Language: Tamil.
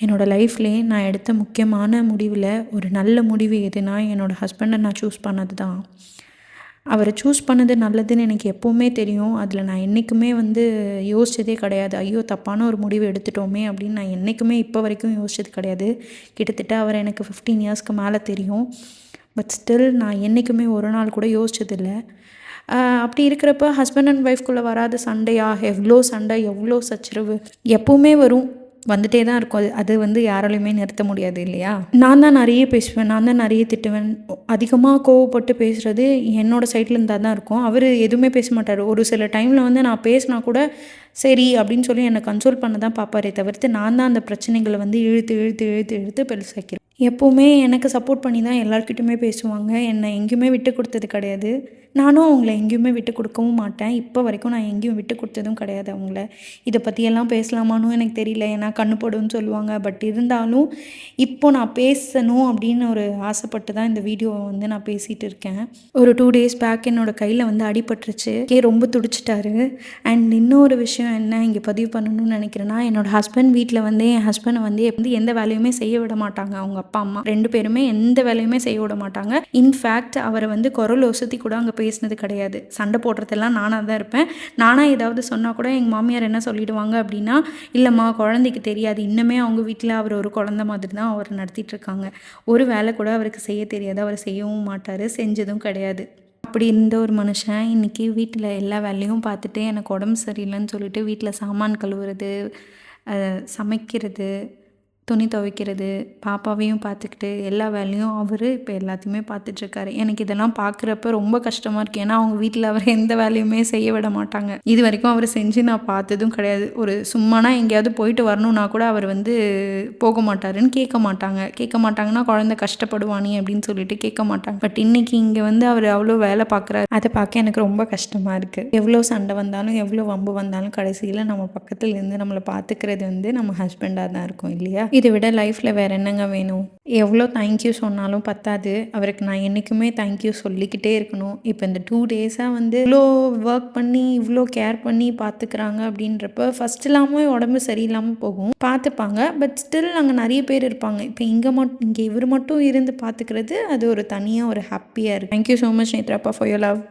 என்னோடய லைஃப்லேயே நான் எடுத்த முக்கியமான முடிவில் ஒரு நல்ல முடிவு எதுனா என்னோடய ஹஸ்பண்டை நான் சூஸ் பண்ணது தான். அவரை சூஸ் பண்ணது நல்லதுன்னு எனக்கு எப்போவுமே தெரியும். அதில் நான் என்றைக்குமே யோசித்ததே கிடையாது. ஐயோ தப்பான ஒரு முடிவு எடுத்துட்டோமே அப்படின்னு நான் என்றைக்குமே இப்போ வரைக்கும் யோசிச்சது கிடையாது. கிட்டத்தட்ட அவரை எனக்கு 15 இயர்ஸ்க்கு மேலே தெரியும். பட் ஸ்டில் நான் என்றைக்குமே ஒரு நாள் கூட யோசிச்சதில்லை. அப்படி இருக்கிறப்ப ஹஸ்பண்ட் அண்ட் ஒய்ஃப்குள்ளே வராத சண்டையா? எவ்வளோ சண்டை, எவ்வளோ சச்சரவு எப்போவுமே வரும், வந்துட்டே தான் இருக்கும். அது யாராலையுமே நிறுத்த முடியாது இல்லையா? நான் தான் நிறைய பேசுவேன், நான் தான் நிறைய திட்டுவேன். அதிகமாக கோவப்பட்டு பேசுகிறது என்னோடய சைடில் இருந்தால் தான் இருக்கும். அவர் எதுவுமே பேச மாட்டார். ஒரு சில டைமில் நான் பேசினா கூட சரி அப்படின்னு சொல்லி என்னை கன்சோல் பண்ண தான் பார்ப்பாரே தவிர்த்து, நான் தான் அந்த பிரச்சனைகளை இழுத்து இழுத்து இழுத்து இழுத்து பெருசாக்கிறேன். எப்போவுமே எனக்கு சப்போர்ட் பண்ணி தான் எல்லார்கிட்டையுமே பேசுவாங்க. என்னை எங்கேயுமே விட்டு கொடுத்தது கிடையாது. நானும் அவங்கள எங்கேயுமே விட்டு கொடுக்கவும் மாட்டேன். இப்போ வரைக்கும் நான் எங்கேயும் விட்டு கொடுத்ததும் கிடையாது அவங்கள. இதை பற்றியெல்லாம் பேசலாமான்னு எனக்கு தெரியல, ஏன்னா கண்ணு போடுன்னு சொல்லுவாங்க. பட் இருந்தாலும் இப்போது நான் பேசணும் அப்படின்னு ஒரு ஆசைப்பட்டு தான் இந்த வீடியோவை நான் பேசிகிட்டு இருக்கேன். ஒரு 2 டேஸ் பேக் என்னோடய கையில் அடிபட்டுருச்சு. ரொம்ப துடிச்சிட்டாரு. அண்ட் இன்னொரு விஷயம் என்ன இங்கே பதிவு பண்ணணும்னு நினைக்கிறேன்னா, என்னோடய ஹஸ்பண்ட் வீட்டில் என் ஹஸ்பண்டை எந்த வேலையுமே செய்ய விட மாட்டாங்க. அவங்க அப்பா அம்மா 2 பேருமே எந்த வேலையுமே செய்ய விட மாட்டாங்க. இன்ஃபேக்ட் அவரை குரல் ஒசத்தி கூட அங்கே பேசினது கிடையாது. சண்டை போடுறதெல்லாம் நானாக தான் இருப்பேன். நானாக ஏதாவது சொன்னால் கூட எங்கள் மாமியார் என்ன சொல்லிடுவாங்க அப்படின்னா, இல்லைம்மா குழந்தைக்கு தெரியாது, இன்னுமே அவங்க வீட்டில் அவர் ஒரு குழந்தை மாதிரி தான் அவர் நடத்திட்டுருக்காங்க. ஒரு வேலை கூட அவருக்கு செய்ய தெரியாது, அவர் செய்யவும் மாட்டார், செஞ்சதும் கிடையாது. அப்படி இருந்த ஒரு மனுஷன் இன்றைக்கி வீட்டில் எல்லா வேலையும் பார்த்துட்டு எனக்கு உடம்பு சரியில்லைன்னு சொல்லிட்டு வீட்டில் சாமான் கழுவுறது, சமைக்கிறது, துணி துவைக்கிறது, பாப்பாவையும் பார்த்துக்கிட்டு எல்லா வேலையும் அவர் இப்போ எல்லாத்தையுமே பார்த்துட்ருக்காரு. எனக்கு இதெல்லாம் பார்க்குறப்ப ரொம்ப கஷ்டமாக இருக்குது. ஏன்னா அவங்க வீட்டில் அவர் எந்த வேலையுமே செய்ய விட மாட்டாங்க. இது வரைக்கும் அவர் செஞ்சு நான் பார்த்ததும் கிடையாது. ஒரு சும்மானா எங்கேயாவது போயிட்டு வரணுன்னா கூட அவர் போக மாட்டாருன்னு கேட்க மாட்டாங்கன்னா குழந்தை கஷ்டப்படுவானே அப்படின்னு சொல்லிட்டு கேட்க மாட்டாங்க. பட் இன்றைக்கி இங்கே அவர் அவ்வளோ வேலை பார்க்குறாரு. அதை பார்க்க எனக்கு ரொம்ப கஷ்டமாக இருக்குது. எவ்வளோ சண்டை வந்தாலும் எவ்வளோ வம்பு வந்தாலும் கடைசியில் நம்ம பக்கத்தில் இருந்து நம்மளை பார்த்துக்கிறது நம்ம ஹஸ்பண்டாக தான் இருக்கும் இல்லையா? இதை விட லைஃப்பில் வேறு என்னங்க வேணும்? எவ்வளோ தேங்க்யூ சொன்னாலும் பத்தாது. அவருக்கு நான் என்றைக்குமே தேங்க்யூ சொல்லிக்கிட்டே இருக்கணும். இப்போ இந்த 2 டேஸாக இவ்வளோ ஒர்க் பண்ணி இவ்வளோ கேர் பண்ணி பார்த்துக்கிறாங்க அப்படின்றப்ப ஃபஸ்ட்டுலாமே உடம்பு சரியில்லாமல் போகும், பார்த்துப்பாங்க. பட் ஸ்டில் அங்கே நிறைய பேர் இருப்பாங்க. இப்போ இங்கே இவர் மட்டும் இருந்து பார்த்துக்கிறது அது ஒரு தனியாக ஒரு ஹாப்பியாக இருக்குது. தேங்க்யூ ஸோ மச் நேத்ராப்பா ஃபார் யோர் லவ்.